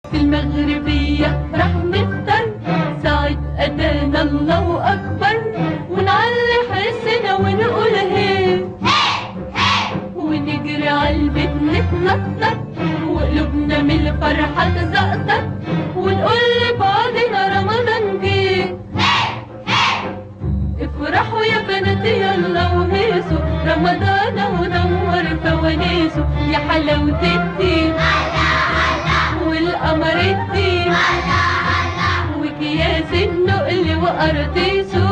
في المغربية راح نفطر ساعة أذان الله أكبر، ونعلي حسنا ونقول هي ونجري عالبيت نتنطط، وقلوبنا من الفرحة تزقطط، ونقول لبعضنا رمضان جه. افرحوا يا بناتي يلا وهيصوا، رمضان اهو نور فوانيسه، يا حلاوة الدين والقمر الدين وكياس النقل وقراطيسه.